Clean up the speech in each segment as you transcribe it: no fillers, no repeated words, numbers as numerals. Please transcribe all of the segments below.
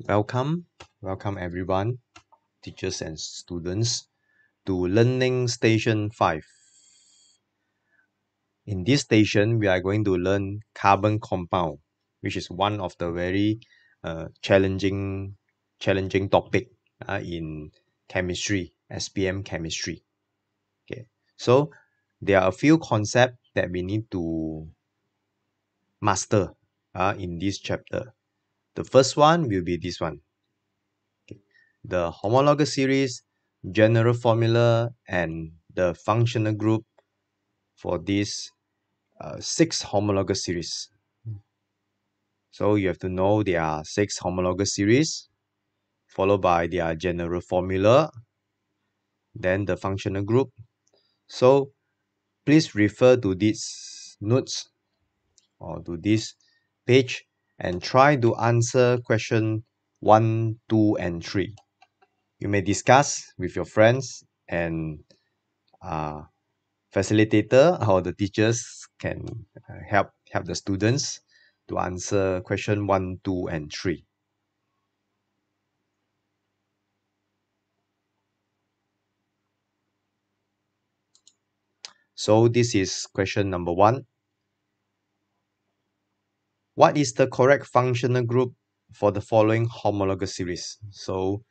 Welcome everyone, teachers and students, to Learning Station 5. In this station, we are going to learn carbon compound, which is one of the very challenging topic in chemistry, SPM chemistry. Okay, so there are a few concepts that we need to master in this chapter. The first one will be this one. The homologous series, general formula, and the functional group for these 6 homologous series. So you have to know there are 6 homologous series, followed by their general formula, then the functional group. So please refer to these notes or to this page and try to answer question 1, 2, and 3. You may discuss with your friends and facilitator or the teachers can help the students to answer question 1, 2, and 3. So this is question number 1. What is the correct functional group for the following homologous series? So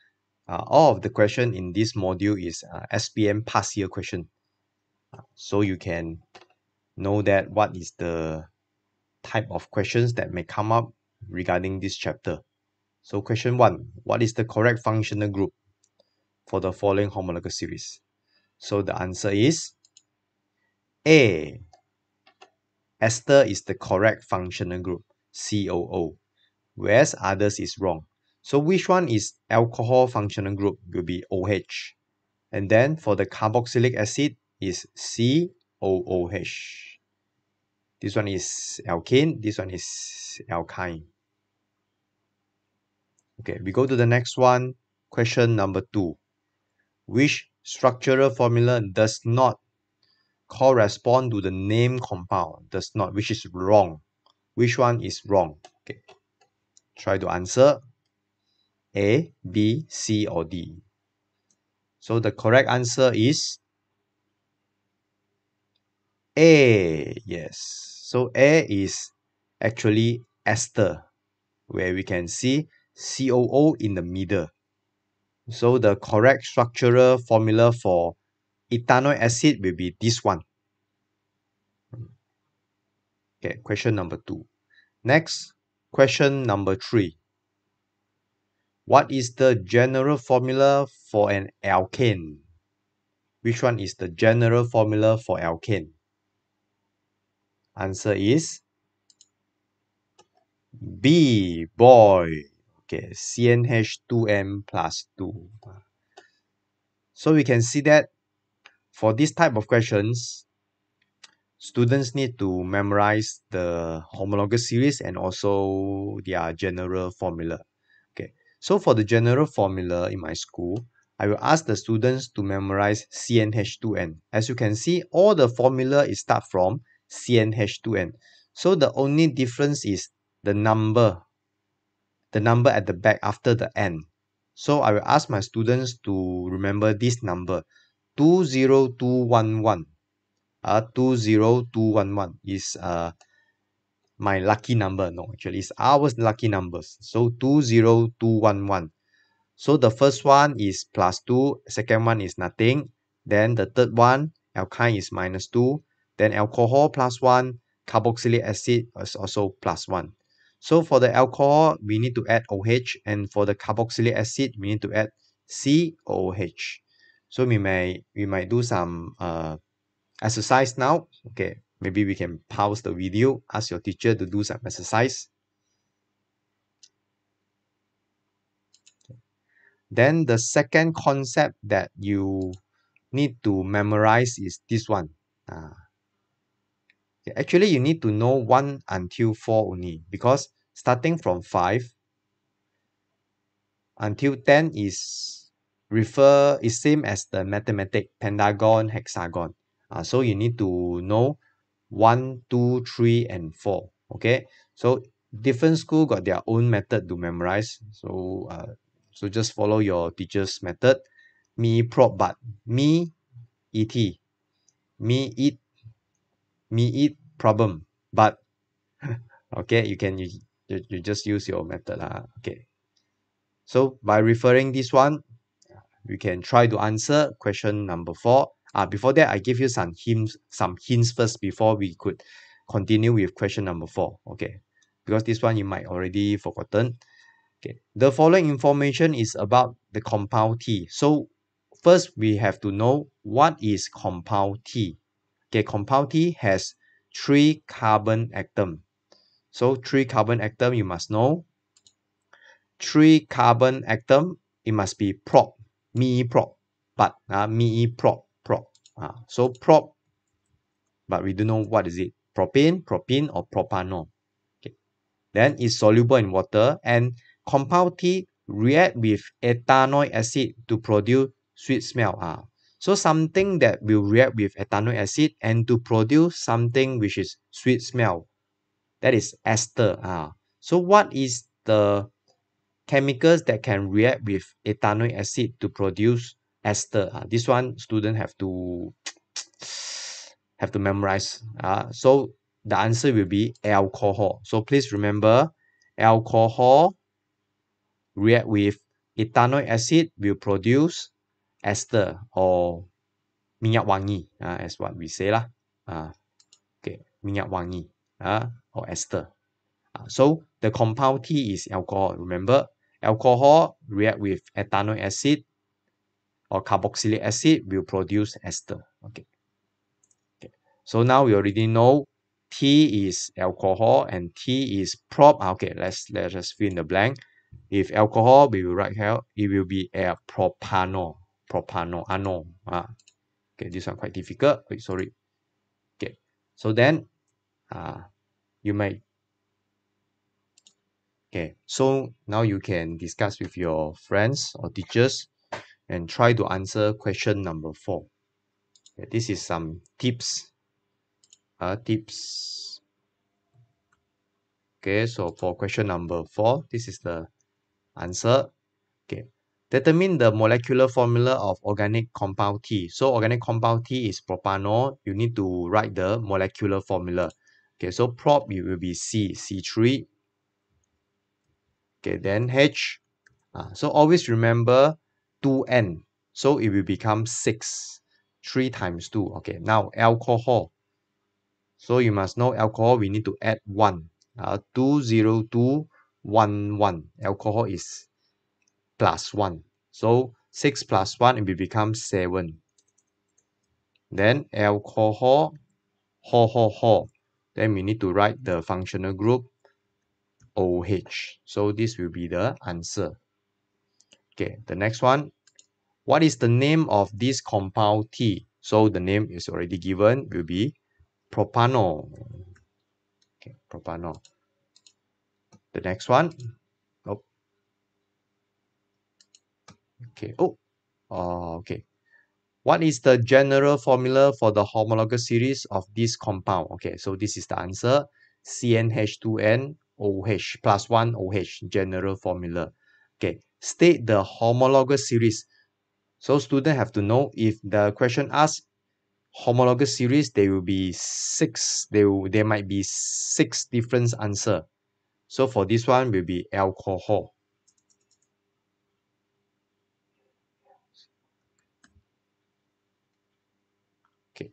all of the question in this module is SPM past year question. So you can know that what is the type of questions that may come up regarding this chapter. So question 1, what is the correct functional group for the following homologous series? So the answer is A. Ester is the correct functional group, COO, whereas others is wrong. So which one is alcohol functional group will be OH. And then for the carboxylic acid is COOH. This one is alkane, this one is alkyne. Okay, we go to the next one. Question number 2. Which structural formula does not correspond to the name compound? Does not, which is wrong. Which one is wrong? Okay. Try to answer A, B, C, or D. So the correct answer is A. Yes. So A is actually ester, where we can see COO in the middle. So the correct structural formula for ethanoic acid will be this one. Okay, question number 2. Next, question number 3. What is the general formula for an alkane? Which one is the general formula for alkane? Answer is B, boy. Okay, CnH2n plus 2. So we can see that for this type of questions, students need to memorize the homologous series and also their general formula. Okay, so for the general formula in my school, I will ask the students to memorize CnH2n. As you can see, all the formula is start from CnH2n. So the only difference is the number at the back after the N. So I will ask my students to remember this number 20211. 20211 is my lucky number. No, actually it's our lucky numbers. So 20211. So the first one is plus 2, second one is nothing. Then the third one, alkyne is minus 2. Then alcohol plus 1, carboxylic acid is also plus 1. So for the alcohol, we need to add OH, and for the carboxylic acid, we need to add COH. So we might do some exercise now. Okay, maybe we can pause the video, ask your teacher to do some exercise. Then the second concept that you need to memorize is this one. Actually, you need to know 1 until 4 only, because starting from 5 until 10 is same as the mathematic pentagon, hexagon. So you need to know 1, 2, 3, and 4. Okay, so different school got their own method to memorize. So just follow your teacher's method. Me prop but me et me eat problem but okay, you just use your method okay. So by referring this one, we can try to answer question number 4. Before that, I give you some hints first before we could continue with question number 4. Okay, because this one you might already forgotten. Okay, the following information is about the compound T. So first we have to know what is compound T. Okay, compound T has 3 carbon atom. So 3 carbon atom you must know. 3 carbon atom, it must be prop, me prop, but me prop. So prop, but we don't know what is it. Propane, propene, or propanol. Okay. Then it's soluble in water, and compound T react with ethanoic acid to produce sweet smell. So something that will react with ethanoic acid and to produce something which is sweet smell, that is ester. So what is the chemicals that can react with ethanoic acid to produce ester? This one student have to have to memorize. So the answer will be alcohol. So please remember, alcohol react with ethanoic acid will produce ester or minyak wangi, as what we say lah. Okay, minyak wangi or ester. So the compound T is alcohol. Remember, alcohol react with ethanoic acid or carboxylic acid will produce ester. Okay. So now we already know T is alcohol and T is prop. Okay, let's just fill in the blank. If alcohol, we will write here, it will be a propanol. Anol. Okay, this one quite difficult. Wait, sorry. Okay. So then you might. Okay, so now you can discuss with your friends or teachers and try to answer question number 4. Okay, this is some tips. Okay, so for question number 4, this is the answer. Okay, determine the molecular formula of organic compound T. So organic compound T is propanol. You need to write the molecular formula. Okay, so prop it will be C3. Okay, then H. So always remember 2N. So it will become 6. 3 times 2. Okay, now alcohol. So you must know alcohol, we need to add 1. 20211. Alcohol is plus 1. So 6 plus 1, it will become 7. Then alcohol, ho. Then we need to write the functional group OH. So this will be the answer. Okay, the next one. What is the name of this compound T? So the name is already given, will be propanol. Okay, propanol. The next one. Oh. Okay. Okay. What is the general formula for the homologous series of this compound? Okay, so this is the answer. CnH2n OH plus 1 OH, general formula. Okay, state the homologous series. So students have to know, if the question asks homologous series, there will be 6. There might be 6 different answer. So for this one will be alcohol. Okay.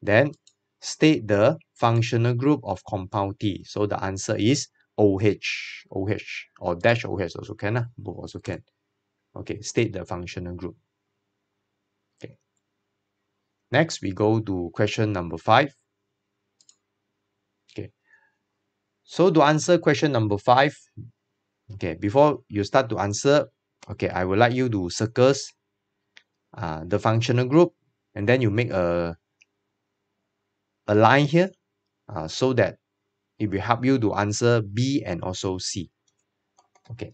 Then state the functional group of compound T. So the answer is OH or dash OH also can. Both also can. Okay, state the functional group. Okay. Next, we go to question number 5. Okay. So to answer question number 5, okay, before you start to answer, okay, I would like you to circle the functional group, and then you make a line here so that it will help you to answer B and also C. Okay,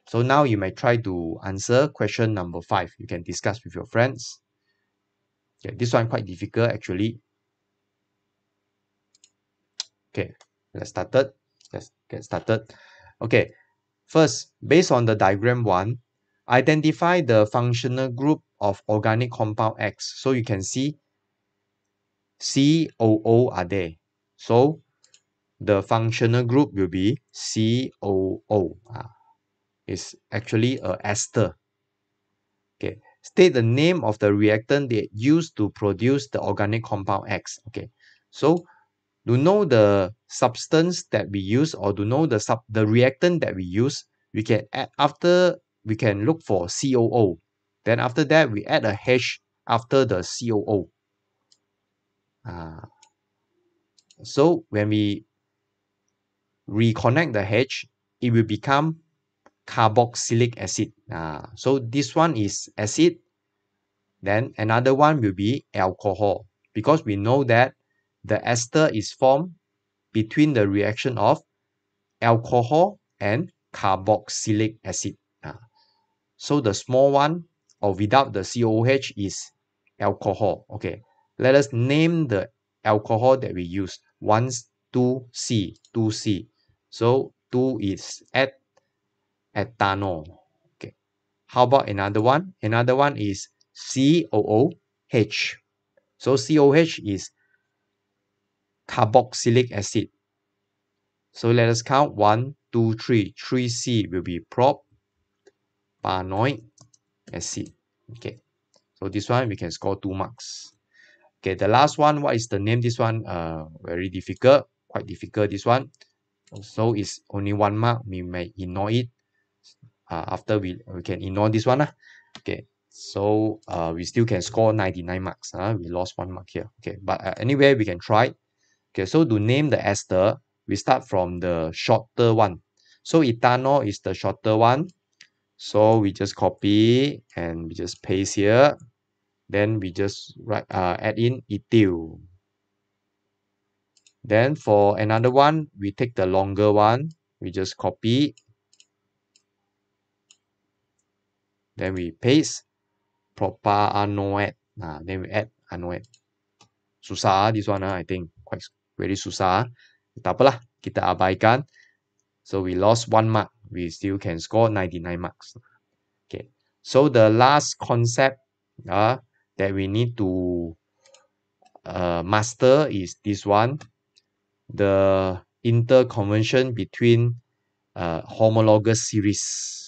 so now you may try to answer question number 5. You can discuss with your friends. Okay, this one quite difficult actually. Okay, let's start it. let's get started. Okay, first, based on the diagram 1, identify the functional group of organic compound X. So you can see COO are there. So the functional group will be COO. It's actually a ester. Okay. State the name of the reactant they used to produce the organic compound X. Okay. So to know the substance that we use, or to know the reactant that we use, we can add after we can look for COO. Then after that we add a H after the COO. So when we reconnect the H, it will become carboxylic acid. So this one is acid, then another one will be alcohol, because we know that the ester is formed between the reaction of alcohol and carboxylic acid. So the small one, or without the COH, is alcohol. Okay, let us name the alcohol that we use. 1, 2C, 2C. So 2 is ethanol. Okay, how about another one? Another one is COOH. So COH is carboxylic acid. So let us count 1, 2, 3. 3C will be propanoic acid. Okay, so this one we can score 2 marks. Okay, the last one, what is the name? This one very difficult, quite difficult, this one. So it's only 1 mark, we may ignore it. After we can ignore this one. Okay, so we still can score 99 marks. We lost 1 mark here. Okay, but anyway, we can try. Okay, so to name the ester, we start from the shorter one. So ethanol is the shorter one. So we just copy and we just paste here. Then we just add in ethyl. Then for another one, we take the longer one. We just copy. Then we paste propanoate. Then we add anoate. Susah this one, I think quite very susah. Tak apalah, kita abaikan. So we lost 1 mark. We still can score 99 marks. Okay. So the last concept that we need to master is this one. The interconversion between homologous series.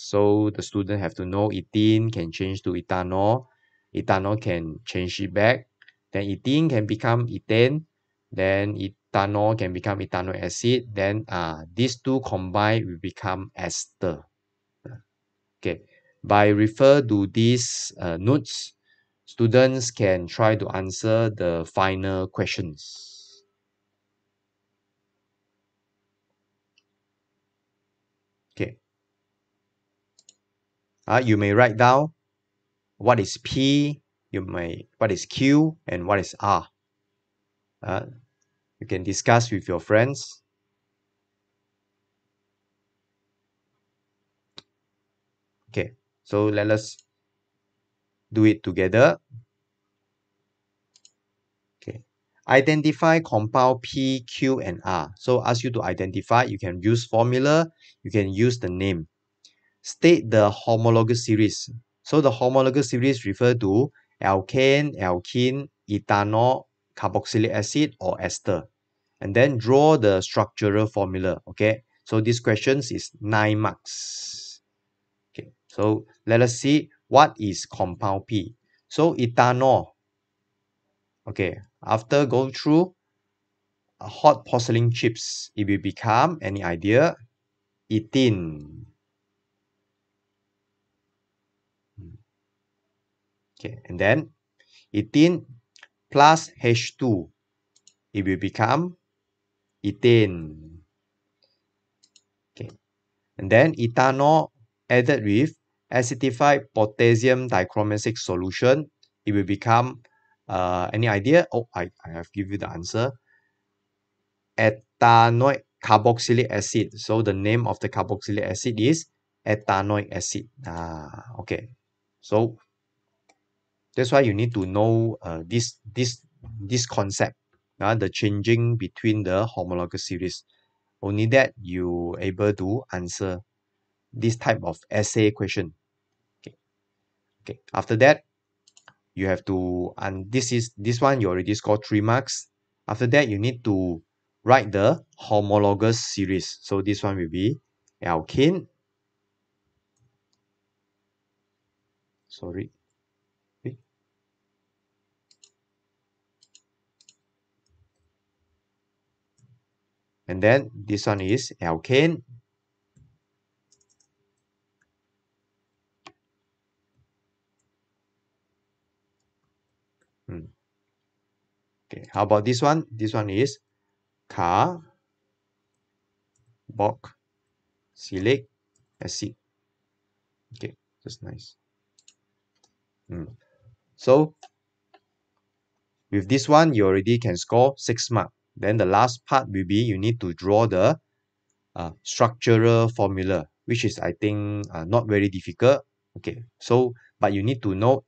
So the student have to know ethene can change to ethanol. Ethanol can change it back. Then ethene can become ethane. Then ethanol can become ethanoic acid. Then these two combined will become ester. Okay. By refer to these notes, students can try to answer the final questions. Okay. You may write down what is P, what is Q, and what is R. You can discuss with your friends. Okay, so let us do it together. Okay, identify compound P, Q, and R. So ask you to identify. You can use formula. You can use the name. State the homologous series. So the homologous series refer to alkane, alkene, ethanol, carboxylic acid, or ester. And then draw the structural formula. Okay, so this questions is 9 marks. Okay, so let us see what is compound P. So ethanol. Okay, after go through hot porcelain chips, it will become, any idea? Ethene. Okay, and then ethene plus H2, it will become ethane. Okay, and then ethanol added with acidified potassium dichromate solution, it will become, any idea? Oh, I have give you the answer. Ethanoic carboxylic acid. So the name of the carboxylic acid is ethanoic acid. Okay. So that's why you need to know this concept, the changing between the homologous series. Only that you able to answer this type of essay question. Okay. Okay. After that, you have to, and this one you already scored 3 marks. After that, you need to write the homologous series. So this one will be alkane. Sorry. Okay. And then this one is alkane. Okay, how about this one? This one is carboxylic acid. Okay, that's nice. So with this one, you already can score 6 marks. Then the last part will be you need to draw the structural formula, which is I think not very difficult. Okay, so but you need to know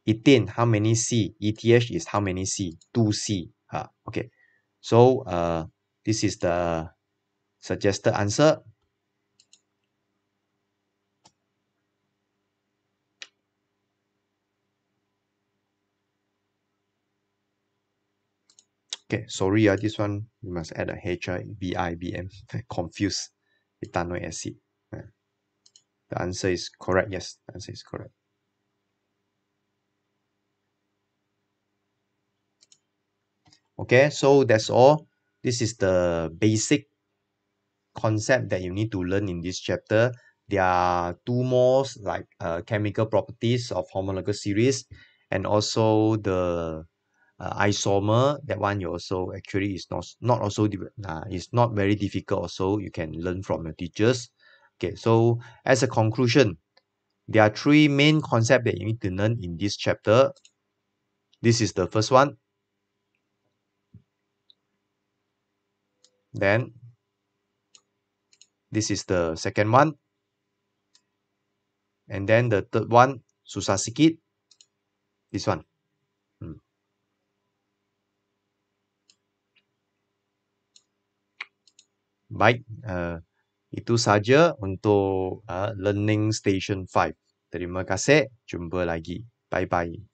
ethane how many C, ETH is how many C, 2C. Okay, so this is the suggested answer. Okay, sorry, this one we must add a HIBIBM. Confused. Ethanoic acid. The answer is correct. Yes, the answer is correct. Okay, so that's all. This is the basic concept that you need to learn in this chapter. There are two more like chemical properties of homologous series, and also the isomer. That one you also actually is not also is not very difficult. Also, you can learn from your teachers. Okay, so as a conclusion, there are three main concepts that you need to learn in this chapter. This is the first one. Then this is the second one. And then the third one, susah sikit. This one. Baik, itu saja untuk Learning Station 5. Terima kasih. Jumpa lagi. Bye-bye.